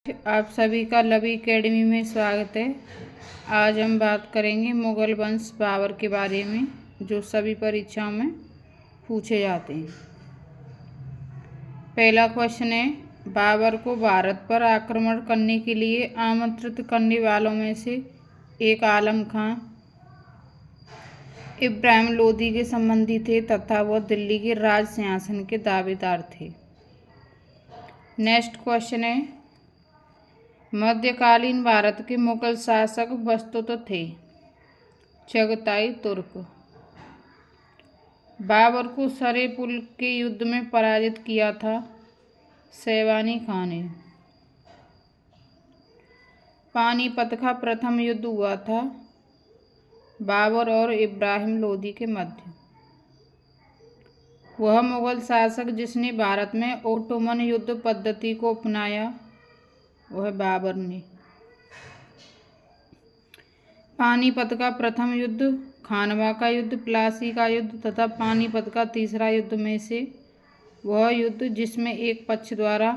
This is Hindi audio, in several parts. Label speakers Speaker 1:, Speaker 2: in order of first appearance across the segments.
Speaker 1: आप सभी का लवी एकेडमी में स्वागत है। आज हम बात करेंगे मुगल वंश बाबर के बारे में, जो सभी परीक्षाओं में पूछे जाते हैं। पहला क्वेश्चन है, बाबर को भारत पर आक्रमण करने के लिए आमंत्रित करने वालों में से एक आलम खां इब्राहिम लोदी के संबंधी थे तथा वह दिल्ली के राज सिंहासन के दावेदार थे। नेक्स्ट क्वेश्चन है, मध्यकालीन भारत के मुगल शासक वस्तुतः थे चगताई तुर्क। बाबर को सरे पुल के युद्ध में पराजित किया था शैबानी खां ने। पानीपत का प्रथम युद्ध हुआ था बाबर और इब्राहिम लोदी के मध्य। वह मुगल शासक जिसने भारत में ओटोमन युद्ध पद्धति को अपनाया वह बाबर ने। पानीपत का प्रथम युद्ध, खानवा का युद्ध, प्लासी का युद्ध तथा पानीपत का तीसरा युद्ध में से वह युद्ध जिसमें एक पक्ष द्वारा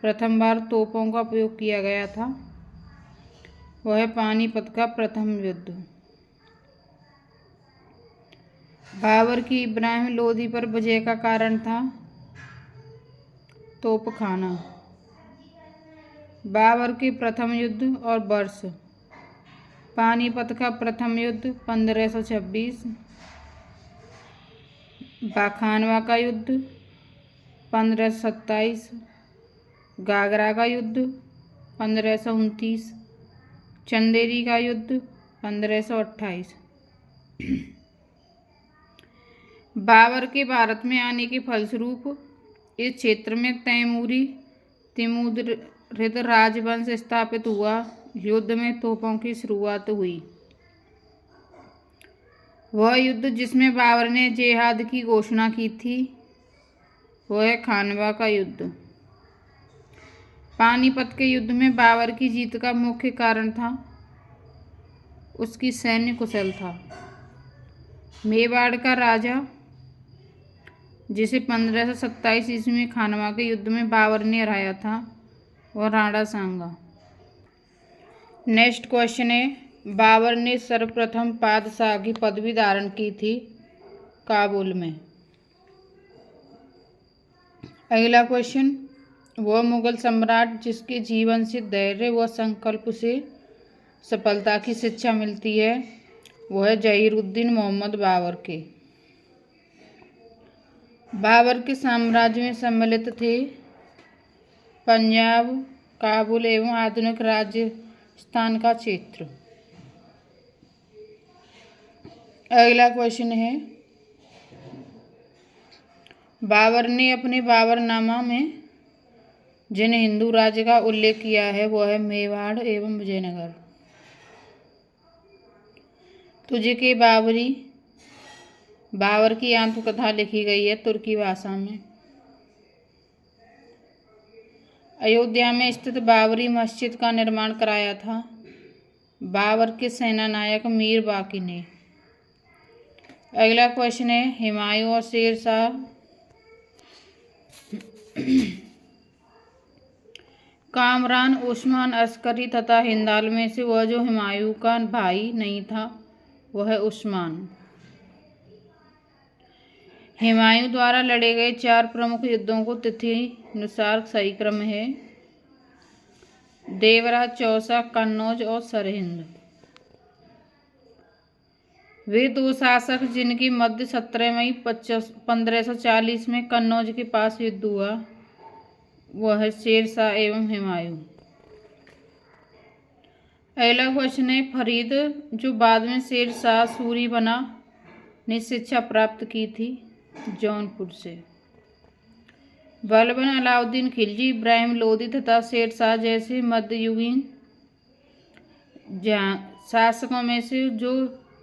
Speaker 1: प्रथम बार तोपों का उपयोग किया गया था वह पानीपत का प्रथम युद्ध। बाबर की इब्राहिम लोदी पर विजय का कारण था तोपखाना। बाबर के प्रथम युद्ध और वर्ष, पानीपत का प्रथम युद्ध 1526, खानवा का युद्ध 1527, घाघरा का युद्ध 1529, चंदेरी का युद्ध 1528। बाबर के भारत में आने के फलस्वरूप इस क्षेत्र में तैमूरी तिमुरिद राजवंश स्थापित हुआ। युद्ध में तोपों की शुरुआत हुई। वह युद्ध जिसमें बाबर ने जिहाद की घोषणा की थी वह खानवा का युद्ध। पानीपत के युद्ध में बाबर की जीत का मुख्य कारण था उसकी सैन्य कुशलता। मेवाड़ का राजा जिसे 1527 ईस्वी में खानवा के युद्ध में बाबर ने हराया था वह राणा सांगा। नेक्स्ट क्वेश्चन है, बाबर ने सर्वप्रथम पादशाह की पदवी धारण की थी काबुल में। अगला क्वेश्चन, वह मुगल सम्राट जिसके जीवन से धैर्य व संकल्प से सफलता की शिक्षा मिलती है वह जहीरुद्दीन मोहम्मद बाबर के। बाबर के साम्राज्य में सम्मिलित थे पंजाब, काबुल एवं आधुनिक राजस्थान का क्षेत्र। अगला क्वेश्चन है, बाबर ने अपने बाबरनामा में जिन हिंदू राज्य का उल्लेख किया है वह है मेवाड़ एवं विजयनगर। तुझे के बाबरी, बाबर की आत्मकथा लिखी गई है तुर्की भाषा में। अयोध्या में स्थित बाबरी मस्जिद का निर्माण कराया था बाबर के सेनानायक मीर बाकी ने। अगला क्वेश्चन है, हुमायूं और शेर शाह कामरान, उस्मान अस्करी तथा हिंदाल में से वह जो हुमायूं का भाई नहीं था वह उस्मान। हुमायूं द्वारा लड़े गए 4 प्रमुख युद्धों को तिथि अनुसार सही क्रम है देवरा, चौसा, कन्नौज और सरहिंद। वे 2 शासक जिनकी मध्य 17 मई 1540 में कन्नौज के पास युद्ध हुआ वह शेर शाह एवं हुमायूं। अगला क्वेश्चन है, फरीद जो बाद में शेर शाह सूरी बना ने शिक्षा प्राप्त की थी जौनपुर से। बलबन, अलाउद्दीन खिलजी, इब्राहिम लोदी तथा शेर शाह जैसे मध्ययुगीन शासकों में से जो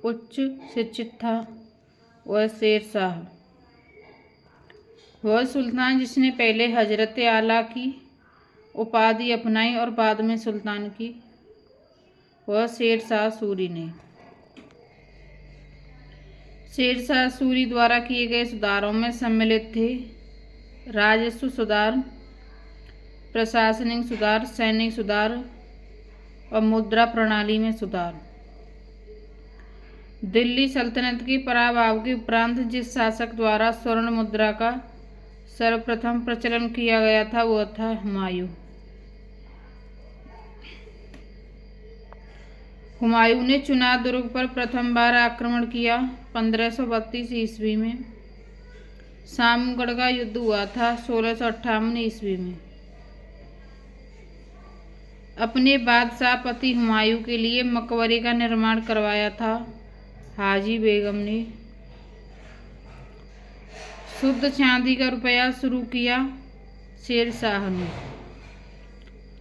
Speaker 1: उच्च शिक्षित था वह शेर शाह। वह सुल्तान जिसने पहले हजरत आला की उपाधि अपनाई और बाद में सुल्तान की वह शेर शाह सूरी ने। शेर शाह सूरी द्वारा किए गए सुधारों में सम्मिलित थे राजस्व सुधार, प्रशासनिक सुधार, सैनिक सुधार और मुद्रा प्रणाली में सुधार। दिल्ली सल्तनत के पराभव के उपरांत जिस शासक द्वारा स्वर्ण मुद्रा का सर्वप्रथम प्रचलन किया गया था वह था हुमायूं। हुमायूं ने चुनार दुर्ग पर प्रथम बार आक्रमण किया 1532 ईस्वी में। सामगढ़ का युद्ध हुआ था 1658 ईस्वी में। अपने बादशाह पति हुमायूं के लिए मकबरे का निर्माण करवाया था हाजी बेगम ने। शुद्ध चांदी का रुपया शुरू किया शेरशाह ने।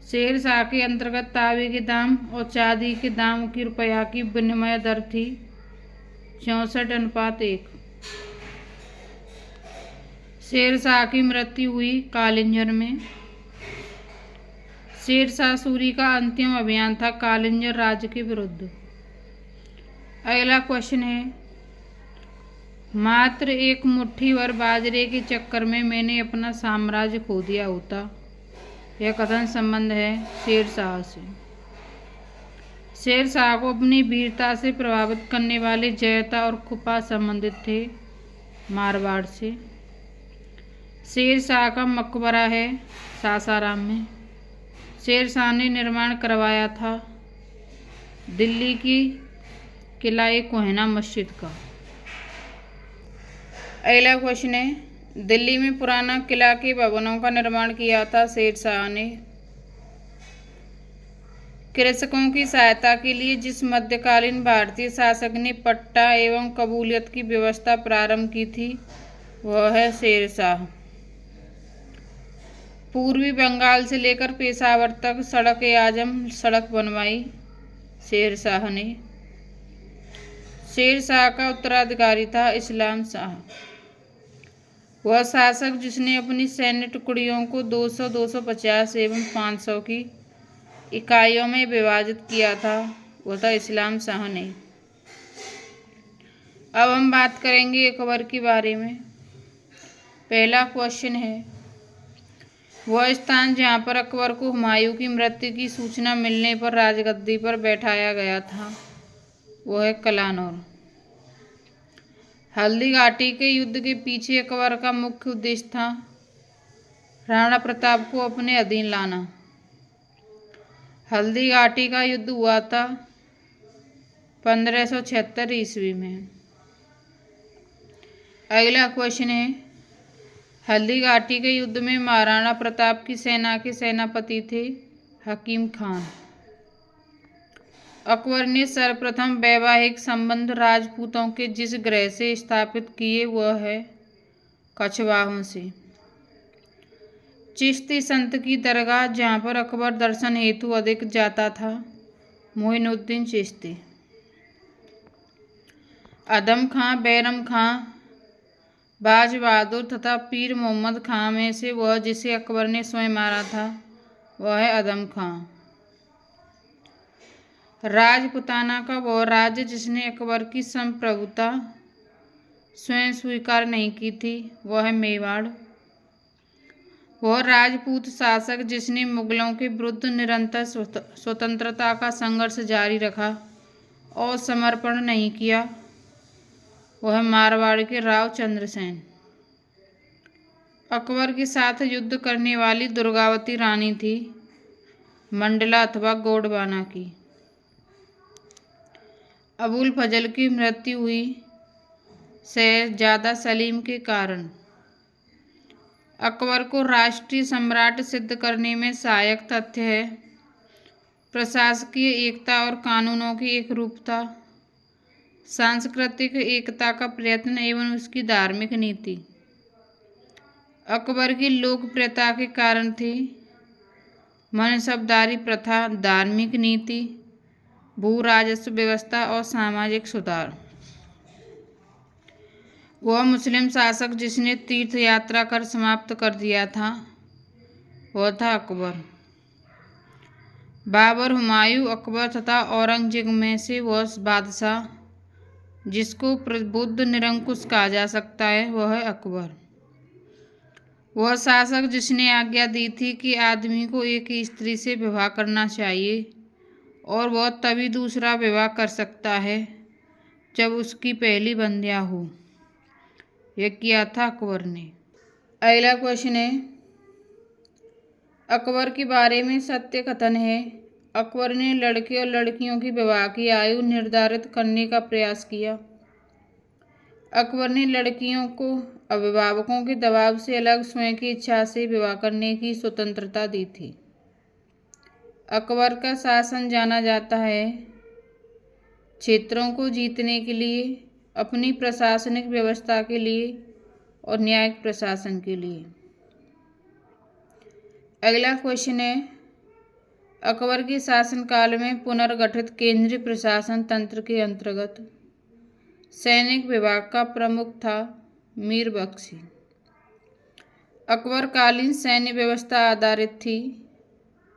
Speaker 1: शेरशाह के अंतर्गत तांबे के दाम और चांदी के दाम की रुपया की विनिमय दर थी 64:1। शेरशाह की मृत्यु हुई कालिंजर में। शेरशाह सूरी का अंतिम अभियान था कालिंजर राज्य के विरुद्ध। अगला क्वेश्चन है, मात्र एक मुट्ठी भर बाजरे के चक्कर में मैंने अपना साम्राज्य खो दिया होता। यह कथन संबंध है शेरशाह से। शेरशाह को अपनी वीरता से प्रभावित करने वाले जयता और कुपा संबंधित थे मारवाड़ से। शेरशाह का मकबरा है सासाराम में। शेरशाह ने निर्माण करवाया था दिल्ली की किला कोहिनूर मस्जिद का। अगला क्वेश्चन है, दिल्ली में पुराना किला के भवनों का निर्माण किया था शेरशाह ने। कृषकों की सहायता के लिए जिस मध्यकालीन भारतीय शासक ने पट्टा एवं कबूलियत की व्यवस्था प्रारंभ की थी वह है शेरशाह। पूर्वी बंगाल से लेकर पेशावर तक सड़क-ए-आजम सड़क बनवाई शेरशाह ने। शेरशाह का उत्तराधिकारी था इस्लाम शाह। वह शासक जिसने अपनी सैन्य टुकड़ियों को 200, 250 एवं 500 की इकाइयों में विभाजित किया था वह था इस्लाम शाह ने। अब हम बात करेंगे अकबर के बारे में। पहला क्वेश्चन है, वह स्थान जहाँ पर अकबर को हुमायूं की मृत्यु की सूचना मिलने पर राजगद्दी पर बैठाया गया था वह है कलानौर। हल्दी घाटी के युद्ध के पीछे अकबर का मुख्य उद्देश्य था राणा प्रताप को अपने अधीन लाना। हल्दी घाटी का युद्ध हुआ था 1576 ईस्वी में। अगला क्वेश्चन है, हल्दी घाटी के युद्ध में महाराणा प्रताप की सेना के सेनापति थे हकीम खान। अकबर ने सर्वप्रथम वैवाहिक संबंध राजपूतों के जिस ग्रह से स्थापित किए वह है कछवाहों से। चिश्ती संत की दरगाह जहाँ पर अकबर दर्शन हेतु अधिक जाता था मोइनुद्दीन चिश्ती। अदम खां, बैरम खां, बाज बहादुर तथा पीर मोहम्मद खां में से वह जिसे अकबर ने स्वयं मारा था वह है अदम खां। राजपुताना का वह राज्य जिसने अकबर की संप्रभुता स्वयं स्वीकार नहीं की थी वह है मेवाड़। वह राजपूत शासक जिसने मुगलों के विरुद्ध निरंतर स्वतंत्रता का संघर्ष जारी रखा और समर्पण नहीं किया वह है मारवाड़ के राव चंद्रसेन। अकबर के साथ युद्ध करने वाली दुर्गावती रानी थी मंडला अथवा गोंडवाना की। अबुल फजल की मृत्यु हुई शहजादा सलीम के कारण। अकबर को राष्ट्रीय सम्राट सिद्ध करने में सहायक तथ्य है प्रशासकीय एकता और कानूनों की एकरूपता, सांस्कृतिक एकता का प्रयत्न एवं उसकी धार्मिक नीति। अकबर की लोकप्रियता के कारण थी मनसबदारी प्रथा, धार्मिक नीति, भू राजस्व व्यवस्था और सामाजिक सुधार। वह मुस्लिम शासक जिसने तीर्थ यात्रा कर समाप्त कर दिया था वह था अकबर। बाबर, हुमायूं, अकबर तथा औरंगजेब में से वह बादशाह जिसको प्रबुद्ध निरंकुश कहा जा सकता है वह है अकबर। वह शासक जिसने आज्ञा दी थी कि आदमी को एक ही स्त्री से विवाह करना चाहिए और वह तभी दूसरा विवाह कर सकता है जब उसकी पहली बंध्या हो। यह किया था अकबर ने। अगला क्वेश्चन है, अकबर के बारे में सत्य कथन है। अकबर ने लड़के और लड़कियों की विवाह की आयु निर्धारित करने का प्रयास किया। अकबर ने लड़कियों को अभिभावकों के दबाव से अलग स्वयं की इच्छा से विवाह करने की स्वतंत्रता दी थी। अकबर का शासन जाना जाता है क्षेत्रों को जीतने के लिए, अपनी प्रशासनिक व्यवस्था के लिए और न्यायिक प्रशासन के लिए। अगला क्वेश्चन है, अकबर के शासनकाल में पुनर्गठित केंद्रीय प्रशासन तंत्र के अंतर्गत सैनिक विभाग का प्रमुख था मीर बख्शी। अकबरकालीन सैन्य व्यवस्था आधारित थी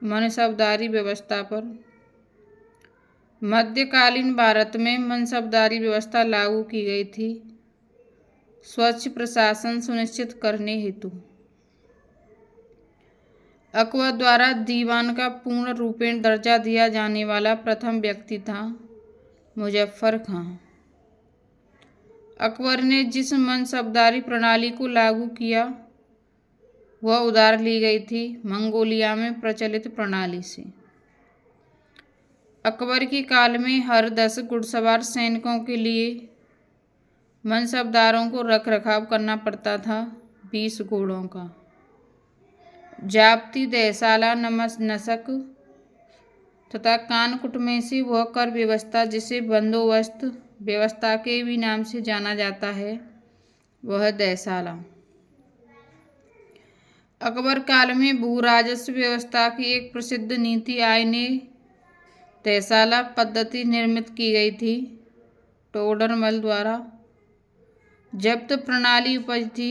Speaker 1: मनसबदारी व्यवस्था पर। मध्यकालीन भारत में मनसबदारी व्यवस्था लागू की गई थी स्वच्छ प्रशासन सुनिश्चित करने हेतु। अकबर द्वारा दीवान का पूर्ण रूपेण दर्जा दिया जाने वाला प्रथम व्यक्ति था मुजफ्फर खां। अकबर ने जिस मनसबदारी प्रणाली को लागू किया वह उधार ली गई थी मंगोलिया में प्रचलित प्रणाली से। अकबर के काल में हर 10 घुड़सवार सैनिकों के लिए मनसबदारों को रख रखाव करना पड़ता था 20 घोड़ों का। जाप्ती, देहसाला, नसक तथा कानकुट में से वह कर व्यवस्था जिसे बंदोबस्त व्यवस्था के भी नाम से जाना जाता है वह देहसाला। अकबर काल में भू राजस्व व्यवस्था की एक प्रसिद्ध नीति आईने देहसाला पद्धति निर्मित की गई थी टोडरमल द्वारा। जब्त प्रणाली उपज थी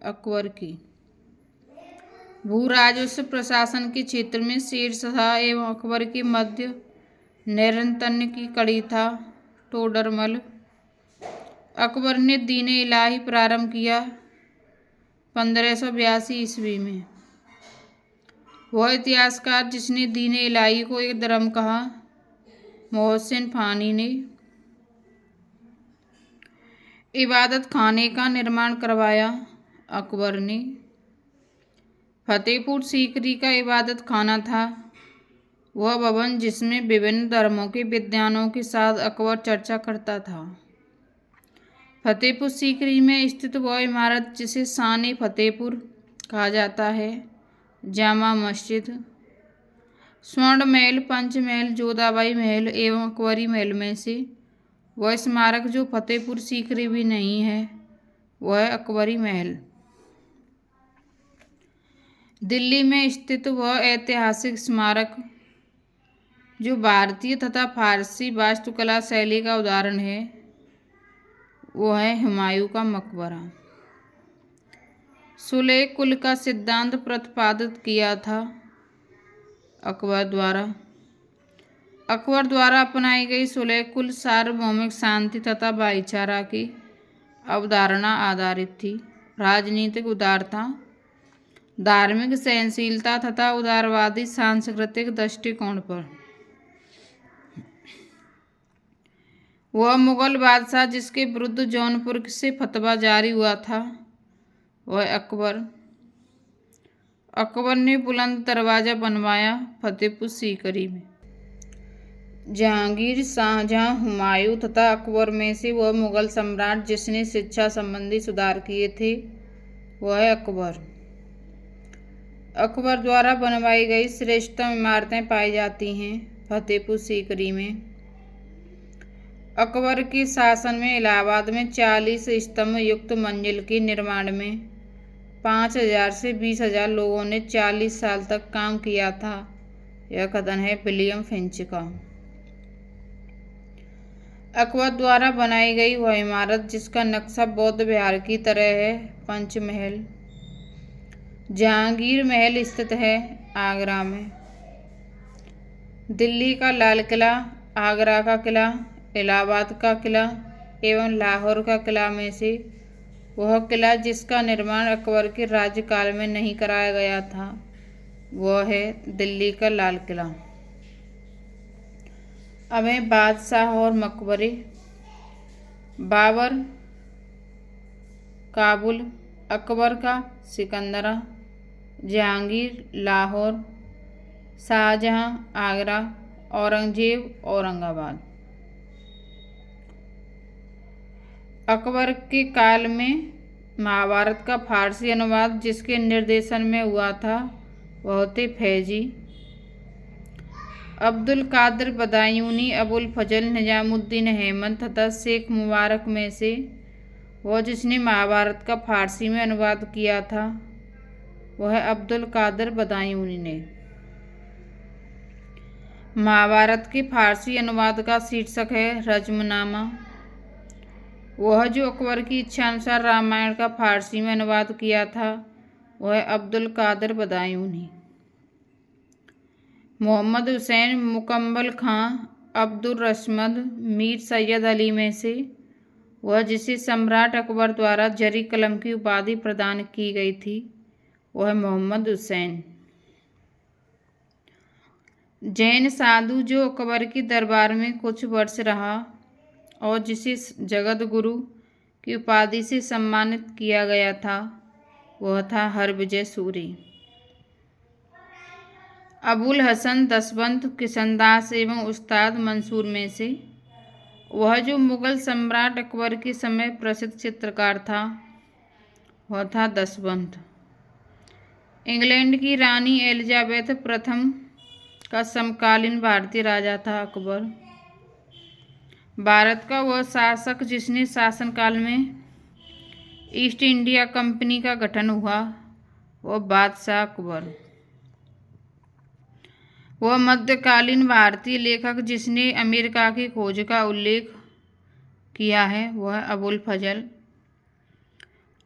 Speaker 1: अकबर की। भू राजस्व प्रशासन के क्षेत्र में शेरशाह एवं अकबर के मध्य निरंतन की कड़ी था टोडरमल। अकबर ने दीन-ए इलाही प्रारंभ किया 1582 ईस्वी में। वह इतिहासकार जिसने दीन-ए इलाही को एक धर्म कहा मोहसिन फानी ने इबादत खाने का निर्माण करवाया अकबर ने। फतेहपुर सीकरी का इबादत खाना था वह भवन जिसमें विभिन्न धर्मों के विद्वानों के साथ अकबर चर्चा करता था। फतेहपुर सीकरी में स्थित वह इमारत जिसे शान फतेहपुर कहा जाता है, जामा मस्जिद, स्वर्ण महल, पंच महल, जोधाबाई महल एवं अकबरी महल में से वह स्मारक जो फतेहपुर सीकरी भी नहीं है वह अकबरी महल। दिल्ली में स्थित वह ऐतिहासिक स्मारक जो भारतीय तथा फारसी वास्तुकला शैली का उदाहरण है वो है हुमायूं का मकबरा। सुलह कुल का सिद्धांत प्रतिपादित किया था अकबर द्वारा। अकबर द्वारा अपनाई गई सुलह कुल सार्वभौमिक शांति तथा भाईचारा की अवधारणा आधारित थी। राजनीतिक उदारता, धार्मिक सहनशीलता तथा उदारवादी सांस्कृतिक दृष्टिकोण पर। वह मुगल बादशाह जिसके विरुद्ध जौनपुर से फतवा जारी हुआ था वह अकबर। अकबर ने बुलंद दरवाजा बनवाया फतेहपुर सीकरी में। जहांगीर, शाहजहां, हुमायूं तथा अकबर में से वह मुगल सम्राट जिसने शिक्षा संबंधी सुधार किए थे वह है अकबर। अकबर द्वारा बनवाई गई श्रेष्ठतम इमारतें पाई जाती हैं फतेहपुर सीकरी में। अकबर के शासन में इलाहाबाद में 40 स्तंभ युक्त मंजिल के निर्माण में 5000 से 20,000 लोगों ने 40 साल तक काम किया था। यह कथन है विलियम फिंच का। अकबर द्वारा बनाई गई वह इमारत जिसका नक्शा बौद्ध विहार की तरह है पंचमहल। जहांगीर महल स्थित है आगरा में। दिल्ली का लाल किला, आगरा का किला, इलाहाबाद का किला एवं लाहौर का किला में से वह किला जिसका निर्माण अकबर के राज्यकाल में नहीं कराया गया था वह है दिल्ली का लाल किला। अब है बादशाह और मकबरे। बाबर काबुल, अकबर का सिकंदरा, जहांगीर लाहौर, शाहजहां आगरा, औरंगजेब औरंगाबाद। अकबर के काल में महाभारत का फारसी अनुवाद जिसके निर्देशन में हुआ था वह थे फैजी। अब्दुल कादिर बदायूनी, अबुल फजल, निजामुद्दीन अहमद तथा शेख मुबारक में से वह जिसने महाभारत का फारसी में अनुवाद किया था वह अब्दुल कादिर बदायूनी ने। महाभारत के फारसी अनुवाद का शीर्षक है रज्मनामा। वह जो अकबर की इच्छा अनुसार रामायण का फारसी में अनुवाद किया था वह अब्दुल कादिर बदायूनी। मोहम्मद हुसैन, मुकम्मल खां, अब्दुल रसमद, मीर सैयद अली में से वह जिसे सम्राट अकबर द्वारा जरी कलम की उपाधि प्रदान की गई थी वह मोहम्मद हुसैन। जैन साधु जो अकबर के दरबार में कुछ वर्ष रहा और जिसे जगत गुरु की उपाधि से सम्मानित किया गया था वह था हरविजय सूरी। अबुल हसन दसवंत, किशनदास एवं उस्ताद मंसूर में से वह जो मुगल सम्राट अकबर के समय प्रसिद्ध चित्रकार था वह था दसवंत। इंग्लैंड की रानी एलिजाबेथ प्रथम का समकालीन भारतीय राजा था अकबर। भारत का वह शासक जिसने शासनकाल में ईस्ट इंडिया कंपनी का गठन हुआ वह बादशाह अकबर। वह मध्यकालीन भारतीय लेखक जिसने अमेरिका की खोज का उल्लेख किया है वह अबुल फजल।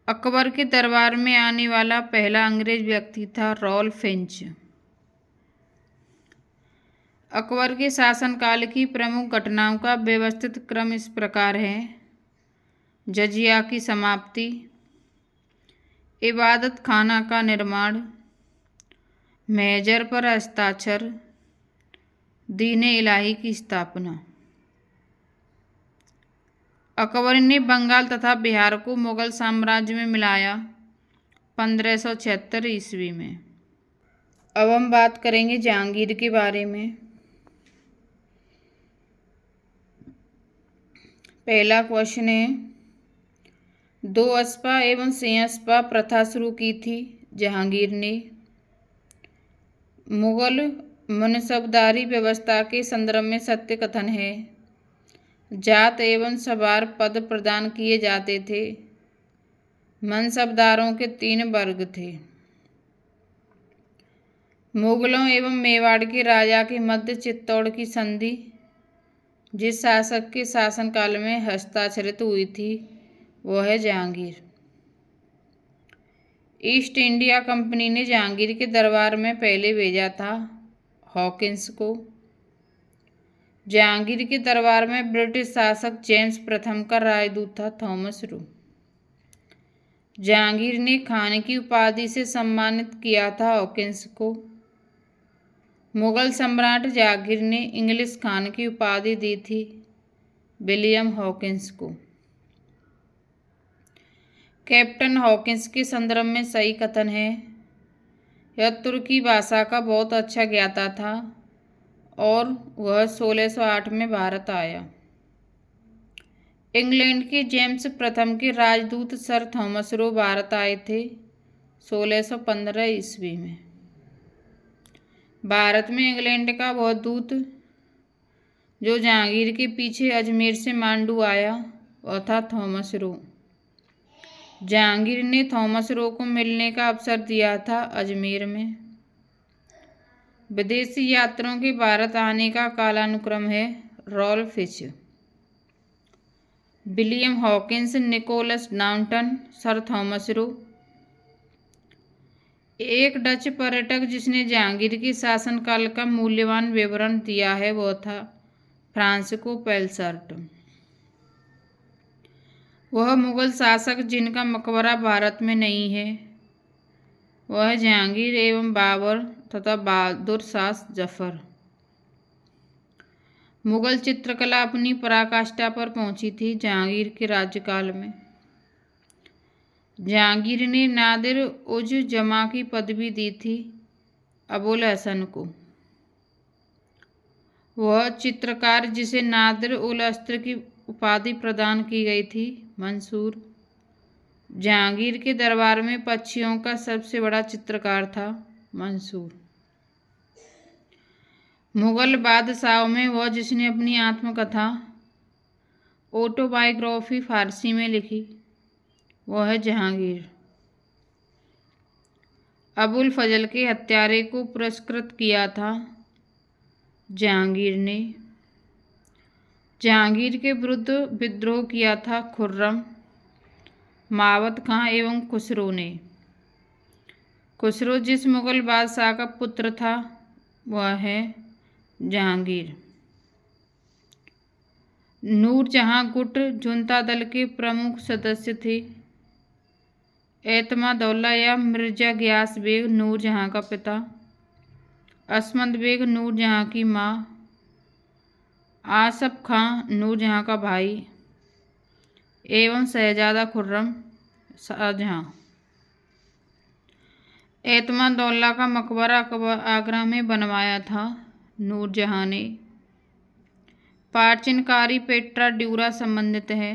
Speaker 1: अकबर के दरबार में आने वाला पहला अंग्रेज व्यक्ति था रॉल्फ फिंच। अकबर के शासनकाल की प्रमुख घटनाओं का व्यवस्थित क्रम इस प्रकार है। जजिया की समाप्ति, इबादत खाना का निर्माण, महजर पर हस्ताक्षर, दीन-ए इलाही की स्थापना। अकबर ने बंगाल तथा बिहार को मुगल साम्राज्य में मिलाया 1576 ईस्वी में। अब हम बात करेंगे जहांगीर के बारे में। पहला क्वेश्चन है 2 अस्पा एवं सिंहस्पा प्रथा शुरू की थी जहांगीर ने। मुगल मनसबदारी व्यवस्था के संदर्भ में सत्य कथन है। जात एवं सवार पद प्रदान किए जाते थे। मनसबदारों के 3 वर्ग थे। मुगलों एवं मेवाड़ के राजा के मध्य चित्तौड़ की संधि जिस शासक के शासनकाल में हस्ताक्षरित हुई थी वह है जहांगीर। ईस्ट इंडिया कंपनी ने जहांगीर के दरबार में पहले भेजा था हॉकिंस को। जहांगीर के दरबार में ब्रिटिश शासक जेम्स प्रथम का राजदूत था थॉमस रू। जहांगीर ने खान की उपाधि से सम्मानित किया था हॉकिंस को। मुगल सम्राट जहांगीर ने इंग्लिश खान की उपाधि दी थी विलियम हॉकिंस को। कैप्टन हॉकिंस के संदर्भ में सही कथन है। यह तुर्की भाषा का बहुत अच्छा ज्ञाता था और वह 1608 में भारत आया। इंग्लैंड के जेम्स प्रथम के राजदूत सर थॉमस रो भारत आए थे 1615 ईस्वी में। भारत में इंग्लैंड का वह दूत जो जहांगीर के पीछे अजमेर से मांडू आया वह था थॉमस रो। जहांगीर ने थॉमस रो को मिलने का अवसर दिया था अजमेर में। विदेशी यात्रियों के भारत आने का कालानुक्रम है Ralph Fitch, William Hawkins, Nicholas Downton, sir Thomas Roe. एक डच पर्यटक जिसने जहांगीर के शासनकाल का मूल्यवान विवरण दिया है वह था फ्रांसिस्को पेलसर्ट। वह मुगल शासक जिनका मकबरा भारत में नहीं है वह जहांगीर एवं बाबर तथा बहादुर शाह जफर। मुगल चित्रकला अपनी पराकाष्ठा पर पहुंची थी जहांगीर के राज्यकाल में। जहांगीर ने नादिर उज जमा की पदवी दी थी अबुल हसन को। वह चित्रकार जिसे नादिर उल अस्त्र की उपाधि प्रदान की गई थी मंसूर जहांगीर के दरबार में पक्षियों का सबसे बड़ा चित्रकार था मंसूर। मुगल बादशाहों में वह जिसने अपनी आत्मकथा ऑटोबायोग्राफी फारसी में लिखी वह है जहांगीर। अबुल फजल के हत्यारे को पुरस्कृत किया था जहांगीर ने। जहांगीर के विरुद्ध विद्रोह किया था खुर्रम, मावत खां एवं खुसरो ने। खुसरो जिस मुगल बादशाह का पुत्र था वह है जहांगीर। नूरजहां गुट जुनता दल के प्रमुख सदस्य थे। एतमादुल्ला या मिर्जा गियास बेग नूरजहां का पिता, असमत बेग नूरजहां की माँ, आसफ खां नूरजहां का भाई एवं शहजादा खुर्रम शाहजहां। एतमादुल्ला का मकबरा आगरा में बनवाया था नूरजहां ने। प्राचीनकारी पेट्रा ड्यूरा संबंधित है।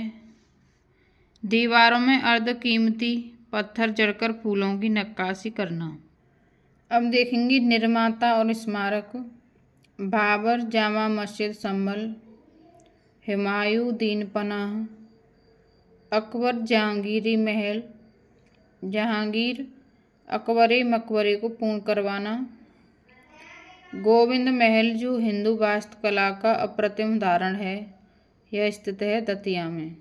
Speaker 1: दीवारों में अर्धकीमती पत्थर जड़कर फूलों की नक्काशी करना। अब देखेंगे निर्माता और स्मारक। बाबर जामा मस्जिद संभल, हुमायूं दीन पनाह, अकबर जहांगीरी महल, जहांगीर अकबरी मकबरे को पूर्ण करवाना, गोविंद महल जो हिंदू वास्तुकला का अप्रतिम उदाहरण है, यह स्थित है दतिया में।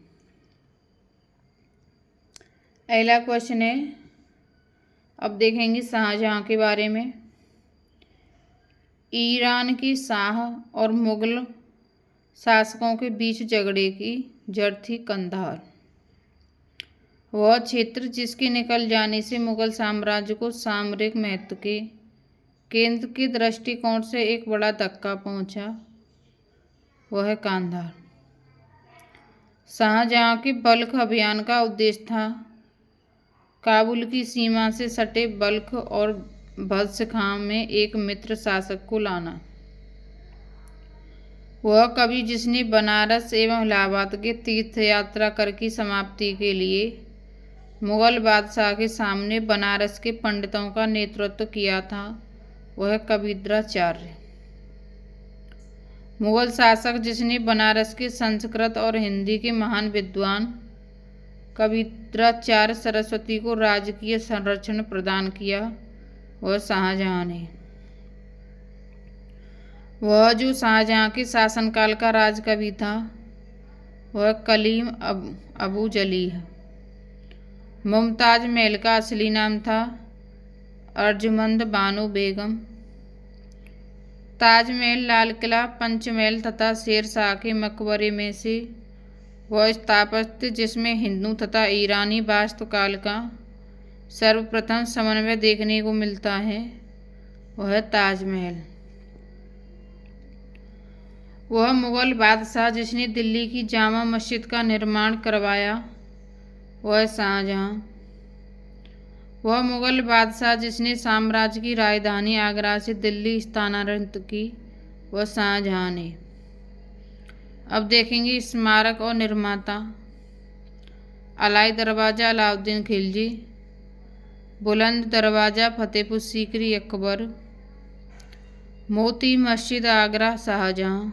Speaker 1: अगला क्वेश्चन है, अब देखेंगे शाहजहां के बारे में। ईरान की शाह और मुगल शासकों के बीच झगड़े की जड़ थी कंधार। वह क्षेत्र जिसके निकल जाने से मुगल साम्राज्य को सामरिक महत्व के केंद्र के दृष्टिकोण से एक बड़ा धक्का पहुंचा, वह है कांधार। शाहजहां के बल्ख अभियान का उद्देश्य था काबुल की सीमा से सटे बल्ख और भद्स खां में एक मित्र शासक को लाना। वह कवि जिसने बनारस एवं इलाहाबाद के तीर्थ यात्रा कर की समाप्ति के लिए मुगल बादशाह के सामने बनारस के पंडितों का नेतृत्व किया था, वह कबीराचार्य। मुगल शासक जिसने बनारस के संस्कृत और हिंदी के महान विद्वान कबीराचार्य सरस्वती को राजकीय संरक्षण प्रदान किया, वह शाहजहां ने। वह जो शाहजहां के शासनकाल का राजकवि था वह कलीम अबू जलीह। मुमताज महल का असली नाम था अर्जुमंद बानो बेगम। ताजमहल, लाल किला, पंचमहल तथा शेर शाह के मकबरे में से वह स्थापत्य जिसमें हिंदू तथा ईरानी वास्तुकाल का सर्वप्रथम समन्वय देखने को मिलता है, वह है ताजमहल। वह मुगल बादशाह जिसने दिल्ली की जामा मस्जिद का निर्माण करवाया, वह शाहजहां। वह मुगल बादशाह जिसने साम्राज्य की राजधानी आगरा से दिल्ली स्थानांतरित की, वह शाहजहां ने। अब देखेंगे स्मारक और निर्माता। अलाई दरवाज़ा अलाउद्दीन खिलजी, बुलंद दरवाज़ा फतेहपुर सीकरी अकबर, मोती मस्जिद आगरा शाहजहां,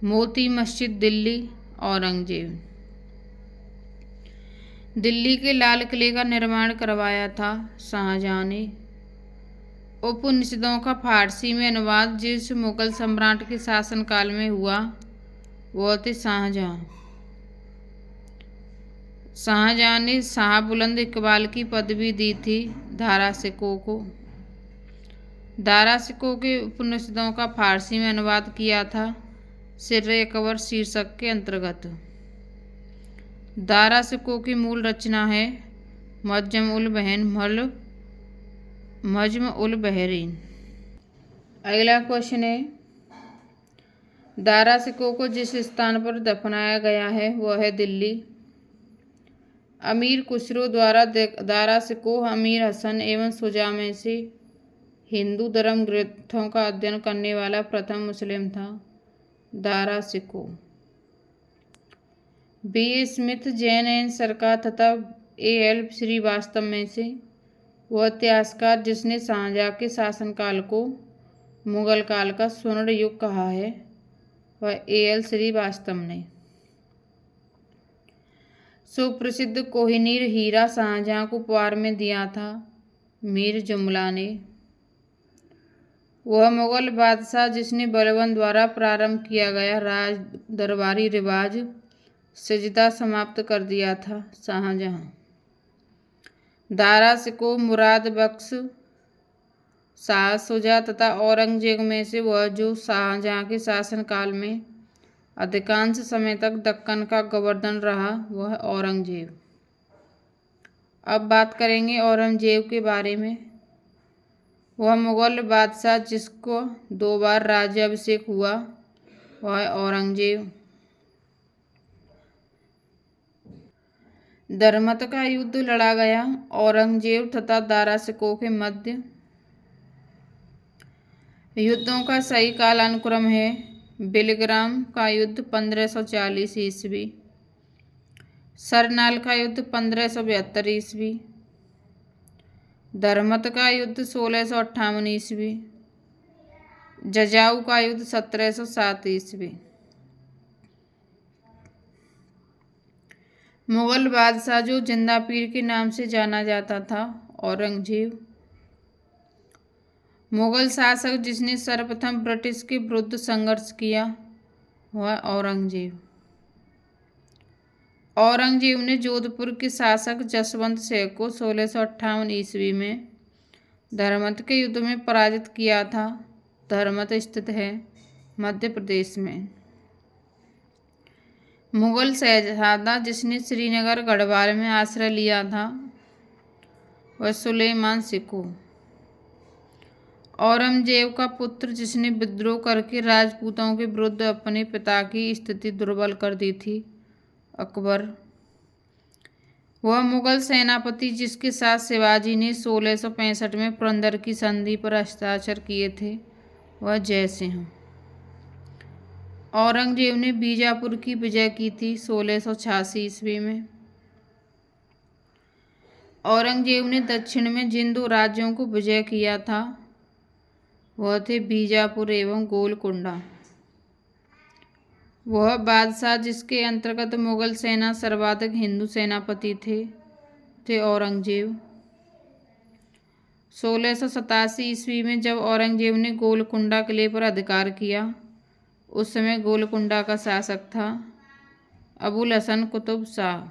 Speaker 1: मोती मस्जिद दिल्ली औरंगजेब। दिल्ली के लाल किले का निर्माण करवाया था शाहजहां ने। उपनिषदों का फारसी में अनुवाद जिस मुगल सम्राट के शासनकाल में हुआ, वह थे शाहजहां। शाहजहां ने शाह बुलंद इकबाल की पदवी दी थी दारा शिकोह को। दारा शिकोह के उपनिषदों का फारसी में अनुवाद किया था सिर्रे अकबर शीर्षक के अंतर्गत। दारा सिक्कों की मूल रचना है मजम उल बहरीन। अगला क्वेश्चन है, दारा सिक्कों को जिस स्थान पर दफनाया गया है वह है दिल्ली। अमीर खुसरो द्वारा दारा सिक्कों अमीर हसन एवं शुजा में से हिंदू धर्म ग्रंथों का अध्ययन करने वाला प्रथम मुस्लिम था। दारा सिक्कों बी स्मिथ, जैन एन सरकार तथा एल श्रीवास्तव में से वह इतिहासकार जिसने शाहजहां के शासनकाल को मुगल काल का स्वर्ण युग कहा है वह एल श्रीवास्तव ने। सुप्रसिद्ध कोहिनूर हीरा शाहजहां को उपहार में दिया था मीर जुमला ने। वह मुगल बादशाह जिसने बलबन द्वारा प्रारंभ किया गया राज दरबारी रिवाज सजदा समाप्त कर दिया था शाहजहां। दारा सिक्कों मुराद बख्श, शाह शुजा तथा औरंगजेब में से वह जो शाहजहां के शासनकाल में अधिकांश समय तक दक्कन का गवर्नर रहा वह औरंगजेब। अब बात करेंगे औरंगजेब के बारे में। वह मुगल बादशाह जिसको 2 बार राज्याभिषेक हुआ वह औरंगजेब। धर्मत का युद्ध लड़ा गया औरंगजेब तथा दारा सिक्कों के मध्य। युद्धों का सही कालानुक्रम है बिलग्राम का युद्ध 1540 ईस्वी, सरनाल का युद्ध 1572 ईस्वी, धर्मत का युद्ध 1658 ईस्वी, जजाऊ का युद्ध 1707 ईस्वी। मुगल बादशाह जो जिंदा पीर के नाम से जाना जाता था औरंगजेब। मुगल शासक जिसने सर्वप्रथम ब्रिटिश के विरुद्ध संघर्ष किया वह औरंगजेब। औरंगजेब ने जोधपुर के शासक जसवंत सिंह को 1658 ईस्वी में धर्मत के युद्ध में पराजित किया था। धर्मत स्थित है मध्य प्रदेश में। मुगल शहजादा जिसने श्रीनगर गढ़वाल में आश्रय लिया था वह सुलेमान सिक्कों। औरंगजेब का पुत्र जिसने विद्रोह करके राजपूतों के विरुद्ध अपने पिता की स्थिति दुर्बल कर दी थी अकबर। वह मुगल सेनापति जिसके साथ शिवाजी ने 1665 में पुरंदर की संधि पर हस्ताक्षर किए थे वह जय सिंह। औरंगजेब ने बीजापुर की विजय की थी 1686 ईस्वी में। औरंगजेब ने दक्षिण में जिन 2 राज्यों को विजय किया था वह थे बीजापुर एवं गोलकुंडा। वह बादशाह जिसके अंतर्गत मुगल सेना सर्वाधिक हिंदू सेनापति थे औरंगजेब। 1687 ईस्वी में जब औरंगजेब ने गोलकुंडा किले पर अधिकार किया उस समय गोलकुंडा का शासक था अबुल हसन कुतुब शाह।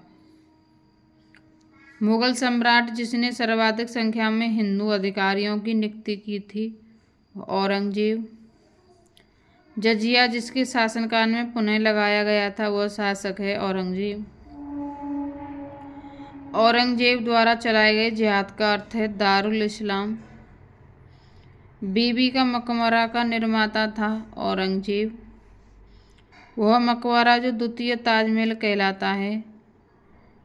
Speaker 1: मुगल सम्राट जिसने सर्वाधिक संख्या में हिंदू अधिकारियों की नियुक्ति की थी औरंगजेब। जजिया जिसके शासनकाल में पुनः लगाया गया था वह शासक है औरंगजेब। औरंगजेब द्वारा चलाए गए जिहाद का अर्थ है दारुल इस्लाम। बीबी का मकबरा का निर्माता था औरंगजेब। वह मकबरा जो द्वितीय ताजमहल कहलाता है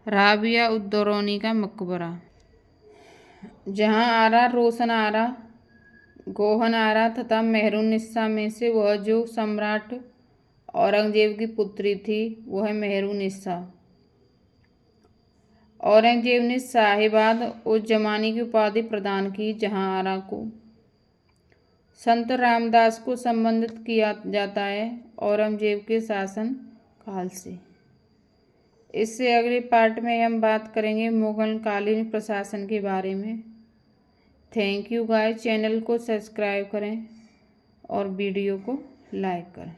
Speaker 1: राबिया उद्दौरानी का मकबरा। जहां आरा, रोशन आरा, गोहन आरा तथा मेहरुन्निसा में से वह जो सम्राट औरंगजेब की पुत्री थी वह मेहरुन्निसा। औरंगजेब ने साहिबाद उस जमाने की उपाधि प्रदान की जहां आरा को संत रामदास को संबंधित किया जाता है औरंगजेब के शासन काल से। इससे अगले पार्ट में हम बात करेंगे मुगल कालीन प्रशासन के बारे में। Thank you guys. चैनल को सब्सक्राइब करें और वीडियो को लाइक करें।